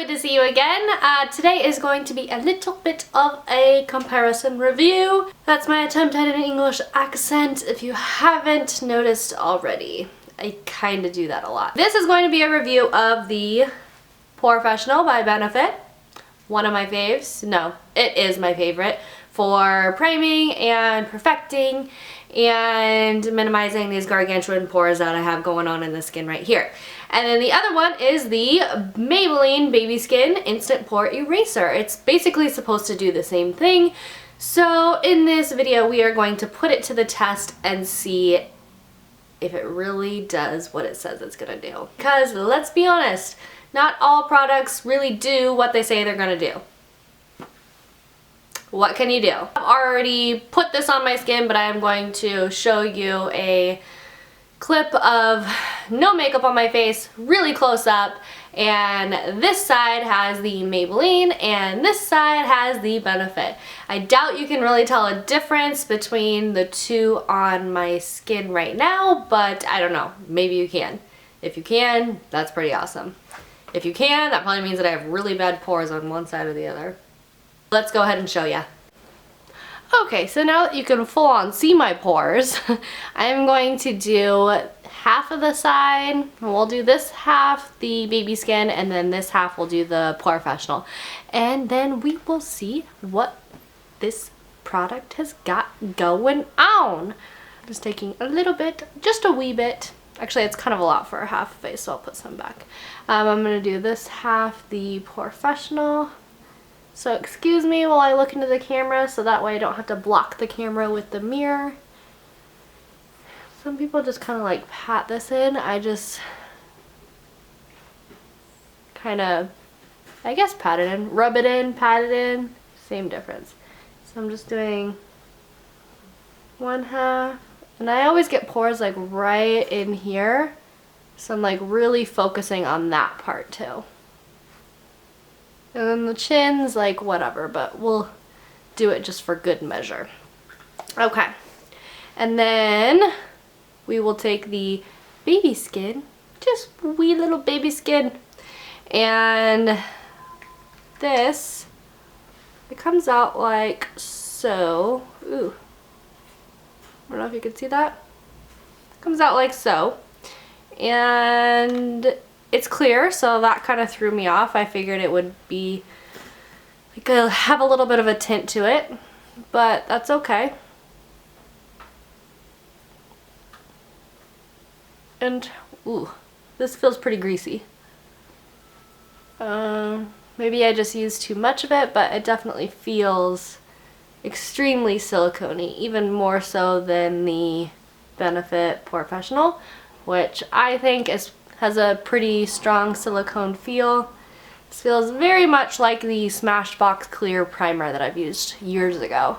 good to see you again. Today is going to be a little bit of a comparison review. That's my attempt at an English accent, if you haven't noticed already. I kind of do that a lot. This is going to be a review of the Porefessional by Benefit. One of my faves. No, it is my favorite for priming and perfecting and minimizing these gargantuan pores that I have going on in the skin right here. And then the other one is the Maybelline Baby Skin Instant Pore Eraser. It's basically supposed to do the same thing. So in this video we are going to put it to the test and see if it really does what it says it's gonna do. Because let's be honest, not all products really do what they say they're gonna do. What can you do? I've already put this on my skin, but I am going to show you a clip of no makeup on my face, really close up, and this side has the Maybelline and this side has the Benefit. I doubt you can really tell a difference between the two on my skin right now, but I don't know, maybe you can. If you can, that's pretty awesome. If you can, that probably means that I have really bad pores on one side or the other. Let's go ahead and show ya. Okay, so now that you can full on see my pores, I'm going to do half of the side, and we'll do this half, the baby skin, and then this half we'll do the Porefessional. And then we will see what this product has got going on. Just taking a little bit, just a wee bit. Actually, it's kind of a lot for a half face, so I'll put some back. I'm going to do this half, the Porefessional. So excuse me while I look into the camera, so that way I don't have to block the camera with the mirror. Some people just kind of like pat this in. I just kind of, I guess, pat it in. Rub it in, pat it in. Same difference. So I'm just doing one half. And I always get pores like right in here. So I'm like really focusing on that part too. And then the chin's like whatever, but we'll do it just for good measure. Okay. And then we will take the baby skin, just wee little baby skin. And this, it comes out like so. Ooh. I don't know if you can see that. It comes out like so. And it's clear, so that kind of threw me off. I figured it would be like have a little bit of a tint to it, but that's okay. And ooh, this feels pretty greasy. Maybe I just used too much of it, but it definitely feels extremely silicone-y, even more so than the Benefit Porefessional, which I think has a pretty strong silicone feel. This feels very much like the Smashbox Clear Primer that I've used years ago.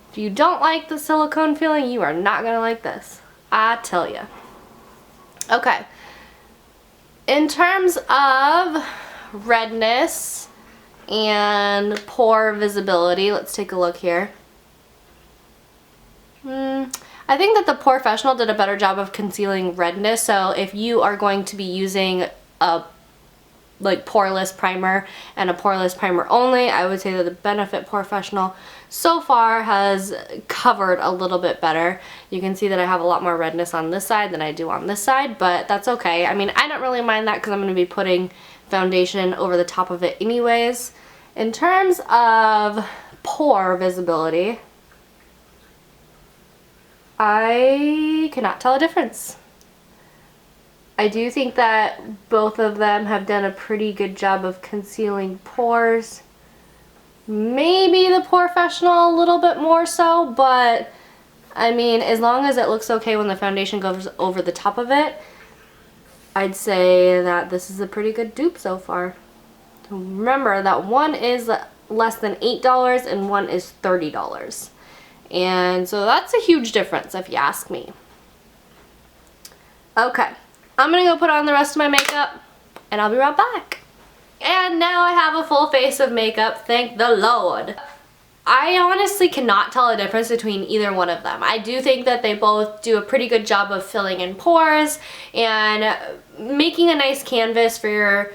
If you don't like the silicone feeling, you are not gonna like this. I tell ya. Okay. In terms of redness and pore visibility, let's take a look here. I think that the Porefessional did a better job of concealing redness, so if you are going to be using a like poreless primer and a poreless primer only, I would say that the Benefit Porefessional so far has covered a little bit better. You can see that I have a lot more redness on this side than I do on this side, but that's okay. I mean, I don't really mind that because I'm going to be putting foundation over the top of it anyways. In terms of pore visibility, I cannot tell a difference. I do think that both of them have done a pretty good job of concealing pores. Maybe the Porefessional a little bit more so, but I mean, as long as it looks okay when the foundation goes over the top of it, I'd say that this is a pretty good dupe so far. Remember that one is less than $8 and one is $30. And so that's a huge difference if you ask me. Okay, I'm gonna go put on the rest of my makeup and I'll be right back. And now I have a full face of makeup, thank the Lord. I honestly cannot tell a difference between either one of them. I do think that they both do a pretty good job of filling in pores and making a nice canvas for your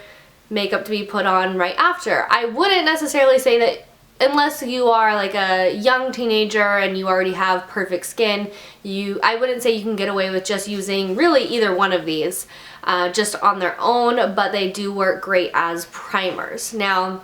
makeup to be put on right after. I wouldn't necessarily say that unless you are like a young teenager and you already have perfect skin, I wouldn't say you can get away with just using really either one of these just on their own, but they do work great as primers. Now,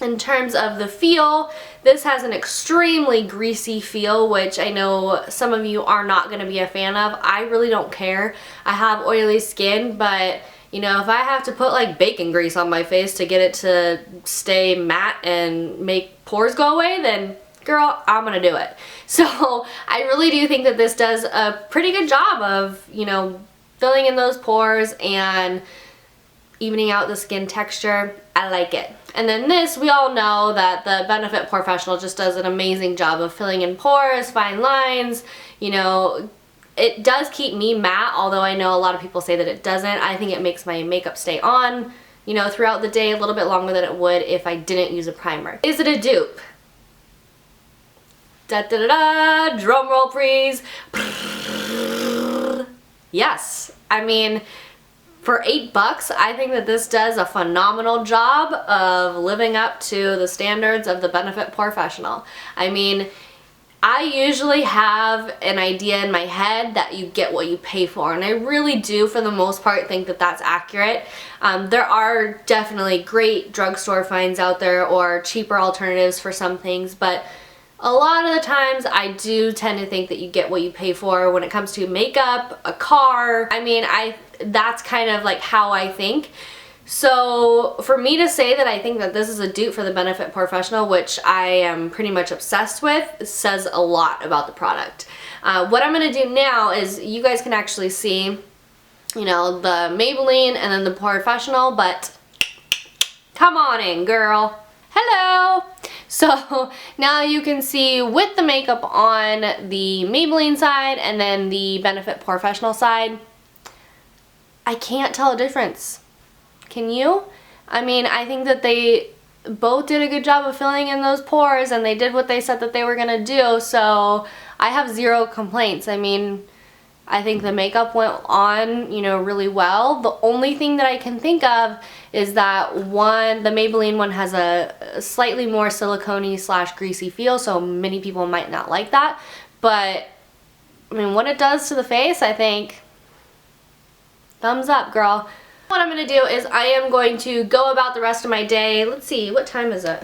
in terms of the feel, this has an extremely greasy feel, which I know some of you are not going to be a fan of. I really don't care. I have oily skin, but you know, if I have to put like bacon grease on my face to get it to stay matte and make pores go away, then girl, I'm gonna do it. So I really do think that this does a pretty good job of, you know, filling in those pores and evening out the skin texture. I like it. And then this, we all know that the Benefit Porefessional just does an amazing job of filling in pores, fine lines, you know. It does keep me matte, although I know a lot of people say that it doesn't. I think it makes my makeup stay on, you know, throughout the day a little bit longer than it would if I didn't use a primer. Is it a dupe? Da da da da, drum roll please. Yes. I mean, for $8, I think that this does a phenomenal job of living up to the standards of the Benefit Porefessional. I mean, I usually have an idea in my head that you get what you pay for, and I really do for the most part think that that's accurate. There are definitely great drugstore finds out there or cheaper alternatives for some things, but a lot of the times I do tend to think that you get what you pay for when it comes to makeup, a car. I mean, that's kind of like how I think. So for me to say that I think that this is a dupe for the Benefit Porefessional, which I am pretty much obsessed with, says a lot about the product. What I'm going to do now is you guys can actually see, you know, the Maybelline and then the Porefessional, but come on in, girl. Hello! So now you can see with the makeup on the Maybelline side and then the Benefit Porefessional side, I can't tell a difference. Can you? I mean, I think that they both did a good job of filling in those pores and they did what they said that they were gonna do, so I have zero complaints. I mean, I think the makeup went on, you know, really well. The only thing that I can think of is that the Maybelline one has a slightly more silicone-y / greasy feel, so many people might not like that. But, I mean, what it does to the face, I think, thumbs up, girl. What I'm going to do is I am going to go about the rest of my day. Let's see, what time is it?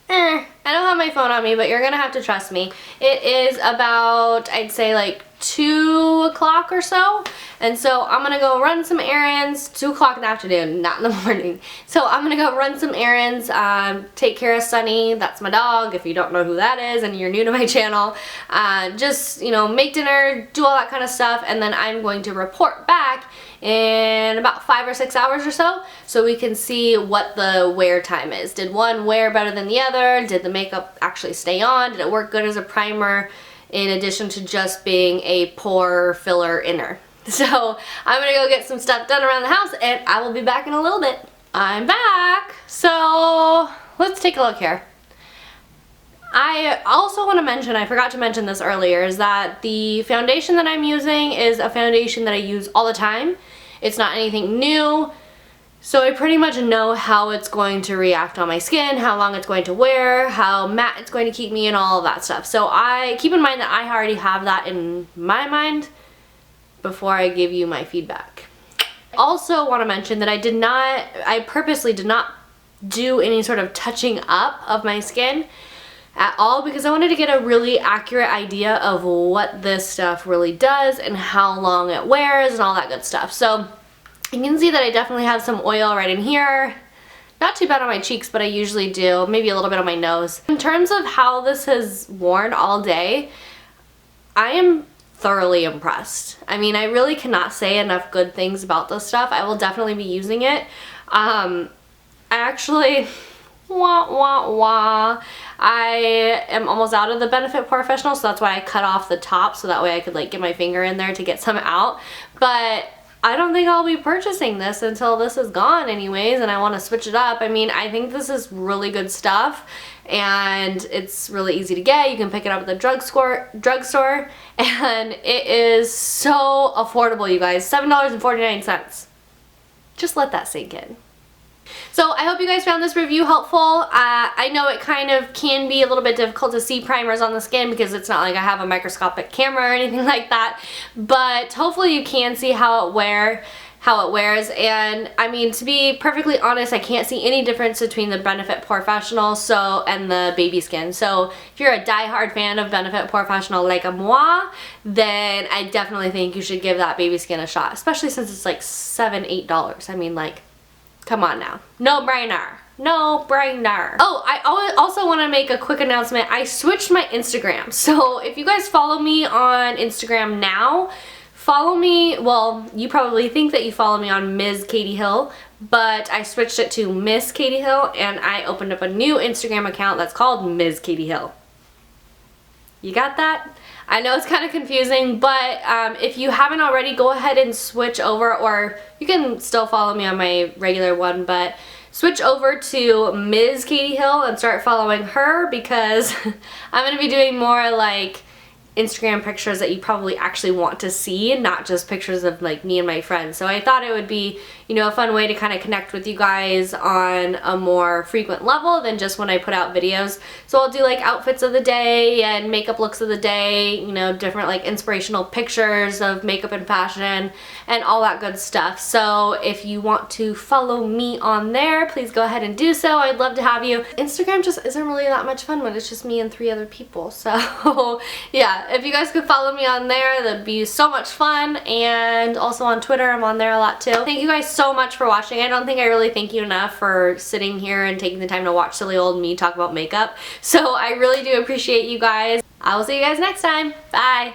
I don't have my phone on me, but you're going to have to trust me. It is about, I'd say like 2 o'clock or so. And so I'm going to go run some errands. 2 o'clock in the afternoon, not in the morning. So I'm going to go run some errands, take care of Sunny. That's my dog, if you don't know who that is and you're new to my channel. Just, you know, make dinner, do all that kind of stuff. And then I'm going to report back in about 5 or 6 hours or so we can see what the wear time is. Did one wear better than the other? Did the makeup actually stay on? Did it work good as a primer in addition to just being a pore filler inner? So I'm gonna go get some stuff done around the house and I will be back in a little bit. I'm back. So let's take a look here. I also want to mention, I forgot to mention this earlier, is that the foundation that I'm using is a foundation that I use all the time. It's not anything new, so I pretty much know how it's going to react on my skin, how long it's going to wear, how matte it's going to keep me, and all of that stuff. So I keep in mind that I already have that in my mind before I give you my feedback. I also want to mention that I purposely did not do any sort of touching up of my skin at all because I wanted to get a really accurate idea of what this stuff really does and how long it wears and all that good stuff. So you can see that I definitely have some oil right in here. Not too bad on my cheeks, but I usually do. Maybe a little bit on my nose. In terms of how this has worn all day, I am thoroughly impressed. I mean, I really cannot say enough good things about this stuff. I will definitely be using it. I actually... I am almost out of the Benefit Porefessional, so that's why I cut off the top so that way I could like get my finger in there to get some out. But I don't think I'll be purchasing this until this is gone anyways, and I want to switch it up. I mean, I think this is really good stuff and it's really easy to get. You can pick it up at the drugstore and it is so affordable, you guys. $7.49. Just let that sink in. So I hope you guys found this review helpful. I know it kind of can be a little bit difficult to see primers on the skin because it's not like I have a microscopic camera or anything like that, but hopefully you can see how it wears. And I mean, to be perfectly honest, I can't see any difference between the Benefit Porefessional and the Baby Skin. So if you're a die-hard fan of Benefit Porefessional like moi, then I definitely think you should give that Baby Skin a shot, especially since it's like $7, $8. I mean, like, come on now. No brainer. No brainer. Oh, I also want to make a quick announcement. I switched my Instagram. So if you guys follow me on Instagram now, follow me, well, you probably think that you follow me on Ms. Katie Hill, but I switched it to Miss Katie Hill, and I opened up a new Instagram account that's called Ms. Katie Hill. You got that? I know it's kind of confusing, but if you haven't already, go ahead and switch over, or you can still follow me on my regular one, but switch over to Ms. Katie Hill and start following her, because I'm going to be doing more like Instagram pictures that you probably actually want to see, not just pictures of like me and my friends. So I thought it would be, you know, a fun way to kind of connect with you guys on a more frequent level than just when I put out videos. So I'll do like outfits of the day and makeup looks of the day, you know, different like inspirational pictures of makeup and fashion and all that good stuff. So if you want to follow me on there, please go ahead and do so. I'd love to have you. Instagram just isn't really that much fun when it's just me and 3 other people. So yeah, if you guys could follow me on there, that'd be so much fun. And also on Twitter, I'm on there a lot too. Thank you guys so much for watching. I don't think I really thank you enough for sitting here and taking the time to watch silly old me talk about makeup. So I really do appreciate you guys. I will see you guys next time. Bye.